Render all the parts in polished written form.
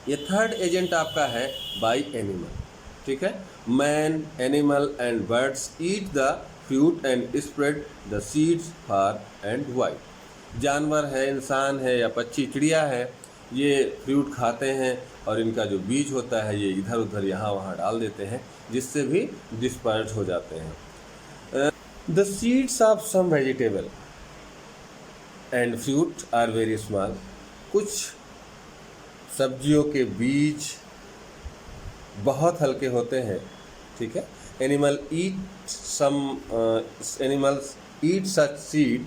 ये third agent आपका है बाय एनिमल, ठीक है। Man, animal and birds eat the fruit and spread the seeds far and wide. जानवर है, इंसान है या पक्षी चिड़िया है, ये फ्रूट खाते हैं और इनका जो बीज होता है ये इधर उधर यहाँ वहाँ डाल देते हैं, जिससे भी डिस्पर्स हो जाते हैं। The seeds of some vegetable and fruit are very small. कुछ सब्जियों के बीज बहुत हल्के होते हैं, ठीक है। एनिमल्स ईट सच सीड।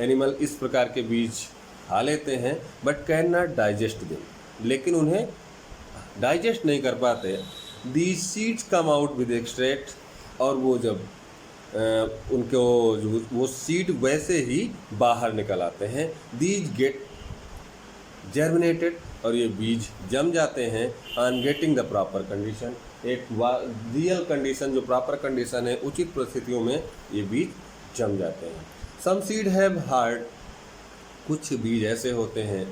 एनिमल इस प्रकार के बीज खा लेते हैं, but can not digest them, लेकिन उन्हें डाइजेस्ट नहीं कर पाते। These seeds come out with extract, और वो जब उनको वो सीड वैसे ही बाहर निकल आते हैं। दीज गेट जर्मिनेटेड, और ये बीज जम जाते हैं। On getting the proper condition, एक रियल कंडीशन जो प्रॉपर कंडीशन है, उचित परिस्थितियों में ये बीज जम जाते हैं। सम सीड हैव हार्ड, कुछ बीज ऐसे होते हैं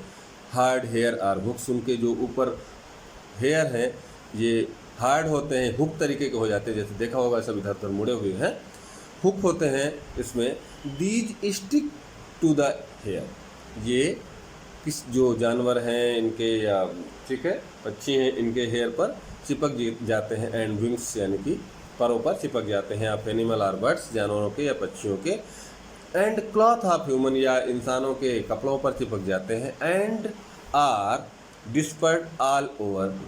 हार्ड हेयर आर हुक्स, उनके जो ऊपर हेयर हैं ये हार्ड होते हैं, हुक तरीके के हो जाते हैं, जैसे देखा होगा सब इधर उधर मुड़े हुए हैं, हुक होते हैं इसमें। These stick to the hair, ये किस जो जानवर हैं इनके या ठीक है पक्षी हैं इनके हेयर पर चिपक जाते हैं। एंड विंग्स यानी कि परों पर चिपक जाते हैं। आप एनिमल आर बर्ड्स, जानवरों के या पक्षियों के। एंड क्लॉथ ऑफ ह्यूमन, या इंसानों के कपड़ों पर चिपक जाते हैं। And are dispersed all over,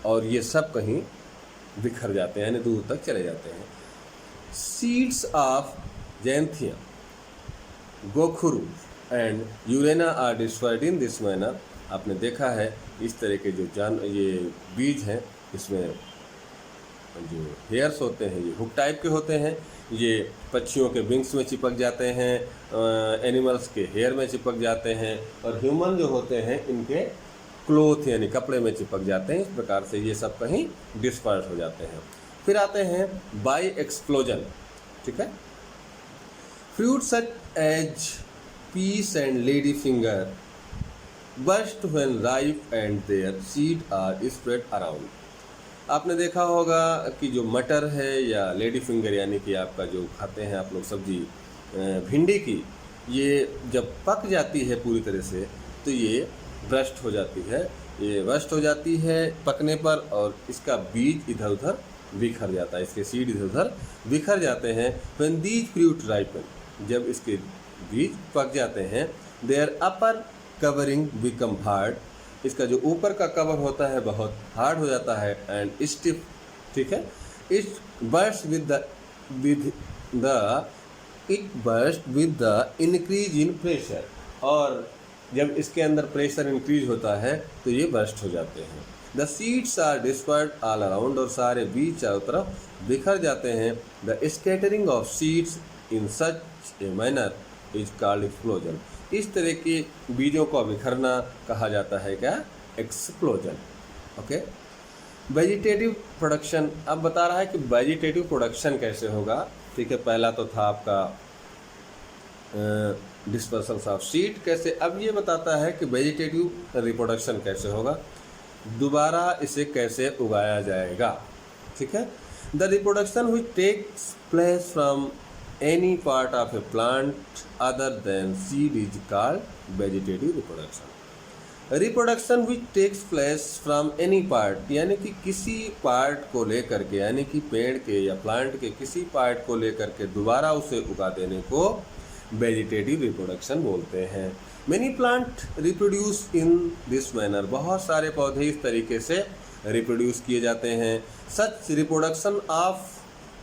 और ये सब कहीं बिखर जाते हैं यानी दूर तक चले जाते हैं। सीड्स ऑफ जैंथिया, गोखुरु and urena are dispersed in this manner. आपने देखा है इस तरह के जो ये बीज हैं, इसमें जो हेयर्स होते हैं ये हुक टाइप के होते हैं। ये पक्षियों के विंग्स में चिपक जाते हैं, एनिमल्स के हेयर में चिपक जाते हैं, और ह्यूमन जो होते हैं इनके क्लोथ यानी कपड़े में चिपक जाते हैं। इस प्रकार से ये सब कहीं डिस्पर्स हो जाते हैं। फिर आते हैं बाय एक्सप्लोजन, ठीक है। Fruit such as peas and lady finger burst when ripe and their seed are spread around. आपने देखा होगा कि जो मटर है या लेडी फिंगर यानी कि आपका जो खाते हैं आप लोग सब्जी भिंडी की, ये जब पक जाती है पूरी तरह से तो ये ब्रस्ट हो जाती है। ये ब्रस्ट हो जाती है पकने पर, और इसका बीज इधर उधर बिखर जाता है, इसके सीड इधर उधर बिखर जाते हैं। व्हेन दीज फ्रूट राइपन, जब इसके बीज पक जाते हैं, their upper covering become hard, इसका जो ऊपर का कवर होता है बहुत हार्ड हो जाता है। एंड स्टिफ, ठीक है। It burst with the increase in pressure, और जब इसके अंदर प्रेशर इंक्रीज होता है तो ये बर्स्ट हो जाते हैं। The seeds are dispersed all around, और सारे बीज चारों तरफ बिखर जाते हैं। The scattering of seeds in such a manner is called explosion. इस तरह के बीजों को बिखरना कहा जाता है क्या? एक्सप्लोजन। ओके। वेजिटेटिव प्रोडक्शन, अब बता रहा है कि वेजिटेटिव प्रोडक्शन कैसे होगा, ठीक है। पहला तो था आपका डिस्पर्सन ऑफ सीड कैसे, अब ये बताता है कि वेजिटेटिव रिप्रोडक्शन कैसे होगा, दोबारा इसे कैसे उगाया जाएगा, ठीक है। The reproduction which takes place from any part of a plant other than seed is called vegetative reproduction. Reproduction which takes place from any part, यानी कि किसी पार्ट को लेकर के, यानी कि पेड़ के या प्लांट के किसी पार्ट को लेकर के दोबारा उसे उगा देने को वेजिटेटिव रिप्रोडक्शन बोलते हैं। Many plant reproduce in this manner, बहुत सारे पौधे इस तरीके से रिप्रोड्यूस किए जाते हैं। सच रिप्रोडक्शन ऑफ,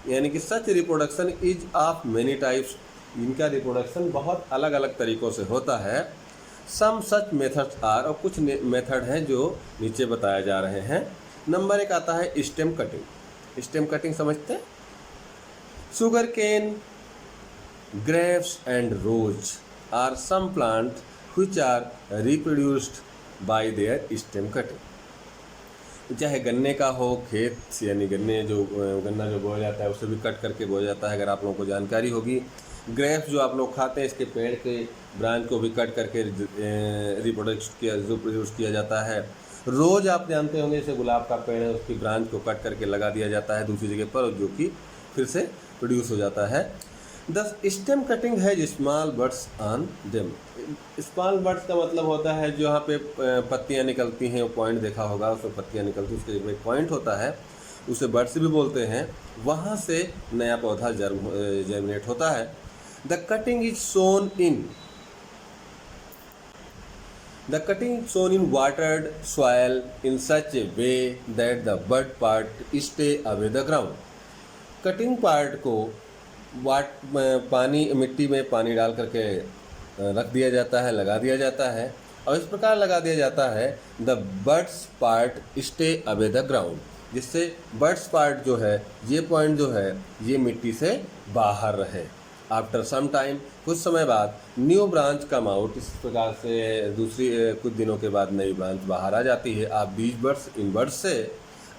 यानी कि such reproduction is of many types, इनका रिप्रोडक्शन बहुत अलग अलग तरीक़ों से होता है। सम सच मेथड्स आर, और कुछ मेथड हैं जो नीचे बताए जा रहे हैं। नंबर 1 आता है स्टेम कटिंग। स्टेम कटिंग समझते हैं? Sugarcane, grapes and rose are some plants which are reproduced by their stem cutting। चाहे गन्ने का हो खेत, यानी गन्ना जो बोया जाता है उसे भी कट करके बोया जाता है, अगर आप लोगों को जानकारी होगी। ग्रेप्स जो आप लोग खाते हैं, इसके पेड़ के ब्रांच को भी कट करके रिप्रोड्यूस किया जाता है। रोज़ आप जानते होंगे, जैसे गुलाब का पेड़ है, उसकी ब्रांच को कट करके लगा दिया जाता है दूसरी जगह पर, जो कि फिर से प्रोड्यूस हो जाता है। द स्टेम कटिंग है small birds on them. Small birds का मतलब होता है जो यहाँ पे पत्तियाँ निकलती हैं, वो पॉइंट देखा होगा, उसमें पत्तियाँ निकलती हैं, उसके एक पॉइंट होता है, उसे बर्ड्स भी बोलते हैं। वहाँ से नया पौधा जर्मिनेट होता है। The cutting is sown in watered soil in such a way that the bud part stay above the ground. Cutting part को मिट्टी में पानी डाल करके रख दिया जाता है, लगा दिया जाता है, और इस प्रकार लगा दिया जाता है the birds part stay away the ground, जिससे बर्ड्स पार्ट जो है, ये पॉइंट जो है, ये मिट्टी से बाहर रहे। आफ्टर सम टाइम, कुछ समय बाद, न्यू ब्रांच कम आउट, इस प्रकार से दूसरी कुछ दिनों के बाद नई ब्रांच बाहर आ जाती है आप बीज बर्ड्स इन बर्ड्स से,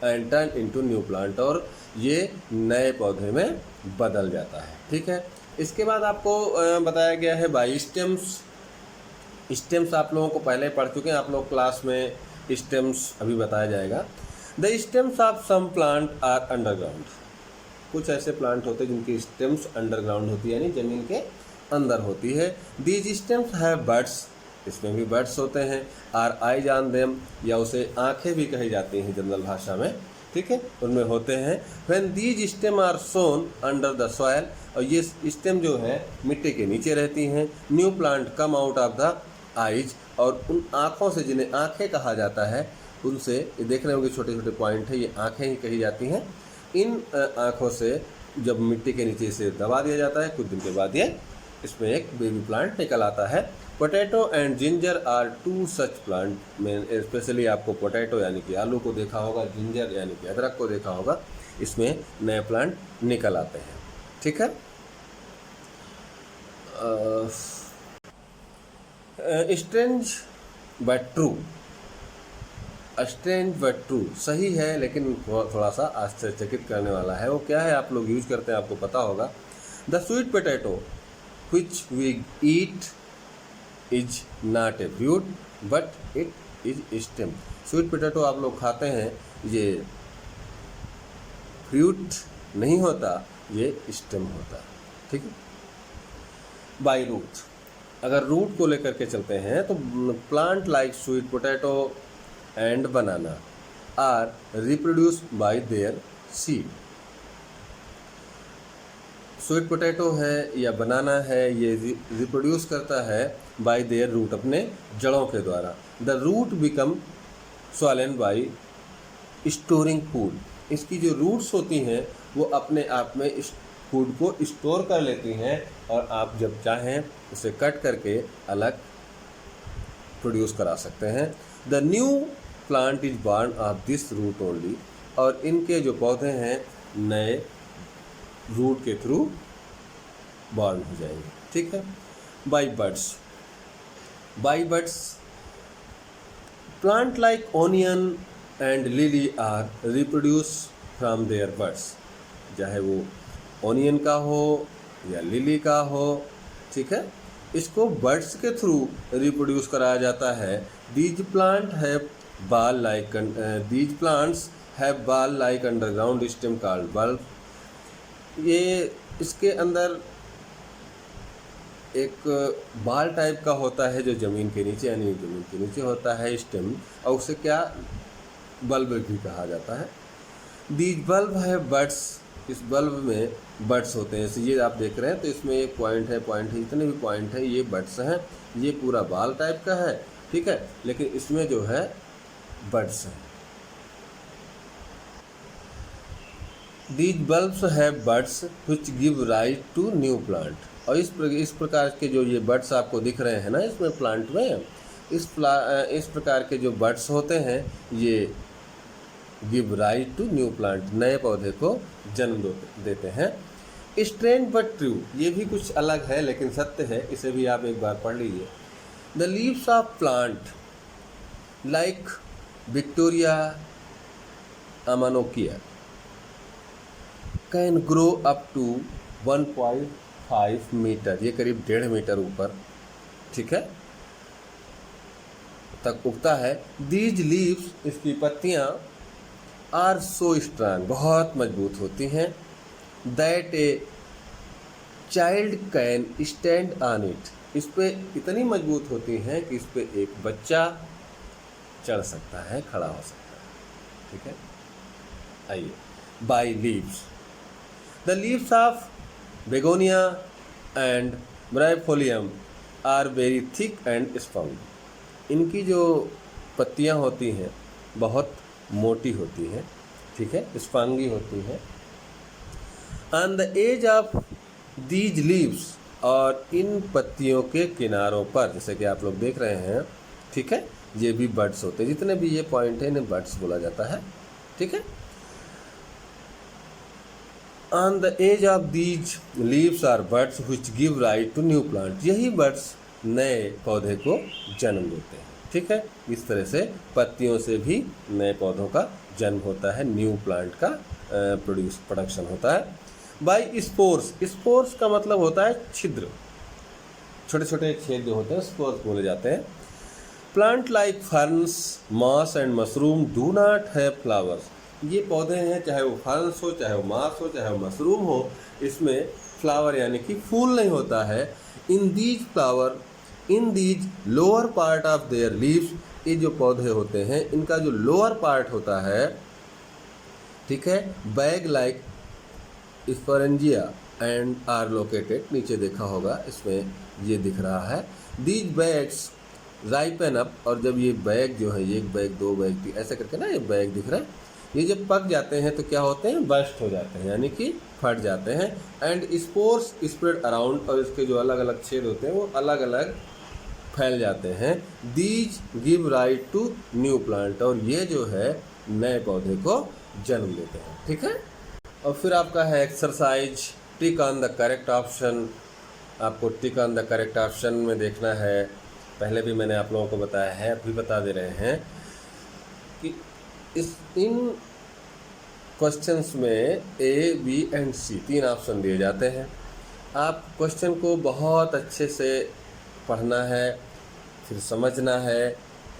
and turn into new plant, और ये नए पौधे में बदल जाता है। ठीक है, इसके बाद आपको बताया गया है बाई स्टेम्स। स्टेम्स आप लोगों को पहले पढ़ चुके हैं, आप लोग क्लास में स्टेम्स अभी बताया जाएगा। The stems of some plant are underground. कुछ ऐसे प्लांट होते हैं जिनकी स्टेम्स अंडरग्राउंड होती है, यानी ज़मीन के अंदर होती है। दीज स्टेम्स हैव बर्ड्स, इसमें भी बर्ड्स होते हैं। आर आइज ऑन देम, या उसे आँखें भी कही जाती हैं जनरल भाषा में, ठीक है, उनमें होते हैं। When these stem are sown under the soil, और ये स्टेम जो है मिट्टी के नीचे रहती हैं। New plant come out of the eyes, और उन आँखों से, जिन्हें आँखें कहा जाता है, उनसे, ये देख रहे होंगे छोटे छोटे पॉइंट है, ये आँखें ही कही जाती हैं। इन आँखों से जब मिट्टी के नीचे से दबा दिया जाता है, कुछ दिन के बाद ये इसमें एक बेबी प्लांट निकल आता है। Potato and ginger are two such plant में, स्पेशली आपको पोटैटो यानी कि आलू को देखा होगा, जिंजर यानी कि अदरक को देखा होगा, इसमें नए प्लांट निकल आते हैं। ठीक है, strange but true. Strange but true सही है, लेकिन थोड़ा सा आश्चर्यचकित करने वाला है। वो क्या है, आप लोग यूज करते हैं, आपको पता होगा। The sweet potato which we eat is not a fruit but it is stem. Sweet potato आप लोग खाते हैं, ये फ्रूट नहीं होता, ये स्टेम होता। ठीक है, बाय रूट, अगर रूट को लेकर के चलते हैं तो plant like sweet potato and banana are reproduce by their seed. Sweet potato है या बनाना है, ये रिप्रोड्यूस करता है बाय देयर रूट, अपने जड़ों के द्वारा। The root become swollen by storing food. इसकी जो रूट्स होती हैं वो अपने आप में इस फूड को स्टोर कर लेती हैं, और आप जब चाहें उसे कट करके अलग प्रोड्यूस करा सकते हैं। The new plant is born of this root only, और इनके जो पौधे हैं नए रूट के थ्रू बॉर्न हो जाएंगे। ठीक है, by buds plant like onion and lily are reproduce from their buds, चाहे वो ओनियन का हो या लिली का हो। ठीक है, इसको बर्ड्स के थ्रू रिप्रोड्यूस कराया जाता है। These plants have ball like underground stem called bulb. ये इसके अंदर एक बाल टाइप का होता है जो ज़मीन के नीचे, यानी ज़मीन के नीचे होता है स्टेम, और उसे क्या बल्ब भी कहा जाता है। दीज बल्ब है बर्ड्स, इस बल्ब में बर्ड्स होते हैं। जैसे ये आप देख रहे हैं, तो इसमें एक पॉइंट है, जितने भी पॉइंट है ये बर्ड्स हैं। ये पूरा बाल टाइप का है, ठीक है, लेकिन इसमें जो है बर्ड्स हैं। These bulbs have buds which give rise to new plant. और इस प्रकार के जो ये बर्ड्स आपको दिख रहे हैं ना इसमें प्लांट में, इस प्रकार के जो बर्ड्स होते हैं ये give rise to new plant, नए पौधे को जन्म देते हैं। स्ट्रेंज बट ट्रू, ये भी कुछ अलग है लेकिन सत्य है, इसे भी आप एक बार पढ़ लीजिए। The leaves of plant like Victoria amazonica can grow up to 1.5 5 metre, ये करीब 1.5 मीटर ऊपर, ठीक है, तक उगता है। दीज लीव्स, इसकी पत्तियाँ, आर सो स्ट्रांग, बहुत मजबूत होती हैं, that a child can stand on it, इस पे इतनी मजबूत होती हैं कि इस पे एक बच्चा चढ़ सकता है, खड़ा हो सकता है, ठीक है। आइए, by leaves, the leaves of begonia and bryophyllum are very thick and strong, इनकी जो पत्तियां होती हैं बहुत मोटी होती हैं, ठीक है, स्पॉन्गी होती हैं। On the edge of these leaves, और इन पत्तियों के किनारों पर, जैसे कि आप लोग देख रहे हैं, ठीक है, ये भी बड्स होते हैं, जितने भी ये पॉइंट है इन्हें बड्स बोला जाता है, ठीक है। On the edge of these leaves are buds which give rise to new plant, यही बड्स नए पौधे को जन्म देते हैं, ठीक है। इस तरह से पत्तियों से भी नए पौधों का जन्म होता है, न्यू प्लांट का प्रोडक्शन होता है। बाई स्पोर्स, स्पोर्स का मतलब होता है छिद्र, छोटे छोटे छेद जो होते हैं स्पोर्स बोले जाते हैं। Plant like ferns, moss and mushroom do not have flowers, ये पौधे हैं, चाहे वो फर्न्स हो, चाहे वो मॉस हो, चाहे वो मशरूम हो, इसमें फ्लावर यानी कि फूल नहीं होता है। In these flower in these lower part of their leaves, ये जो पौधे होते हैं इनका जो लोअर पार्ट होता है, ठीक है, bag like sporangia and are located, नीचे देखा होगा इसमें ये दिख रहा है। दीज बैग्स राइपन अप, और जब ये बैग जो है, एक बैग, दो बैग, ऐसे करके ना ये बैग दिख रहा है, ये जब पक जाते हैं तो क्या होते हैं, बस्ट हो जाते हैं, यानी कि फट जाते हैं। एंड स्पोर्स स्प्रेड अराउंड, और इसके जो अलग अलग छेद होते हैं वो अलग अलग फैल जाते हैं। These give rise to new plant, और ये जो है नए पौधे को जन्म देते हैं, ठीक है। और फिर आपका है exercise, tick on the correct option, आपको tick on the correct option में देखना है। पहले भी मैंने आप लोगों को बताया है, अभी बता दे रहे हैं कि इन क्वेश्चंस में ए, बी एंड सी 3 ऑप्शन दिए जाते हैं। आप क्वेश्चन को बहुत अच्छे से पढ़ना है, फिर समझना है।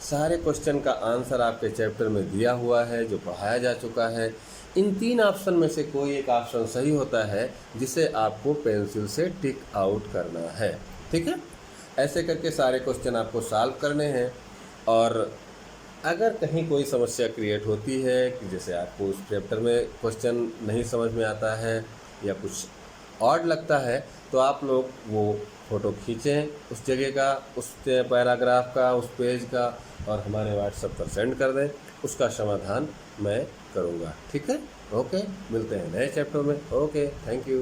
सारे क्वेश्चन का आंसर आपके चैप्टर में दिया हुआ है, जो पढ़ाया जा चुका है। इन 3 ऑप्शन में से कोई एक ऑप्शन सही होता है, जिसे आपको पेंसिल से टिक आउट करना है, ठीक है। ऐसे करके सारे क्वेश्चन आपको सॉल्व करने हैं। और अगर कहीं कोई समस्या क्रिएट होती है कि जैसे आपको उस चैप्टर में क्वेश्चन नहीं समझ में आता है या कुछ ऑड लगता है, तो आप लोग वो फ़ोटो खींचें उस जगह का, उस पैराग्राफ का, उस पेज का, और हमारे व्हाट्सएप पर सेंड कर दें। उसका समाधान मैं करूँगा, ठीक है। ओके, मिलते हैं नए चैप्टर में। Okay, thank you.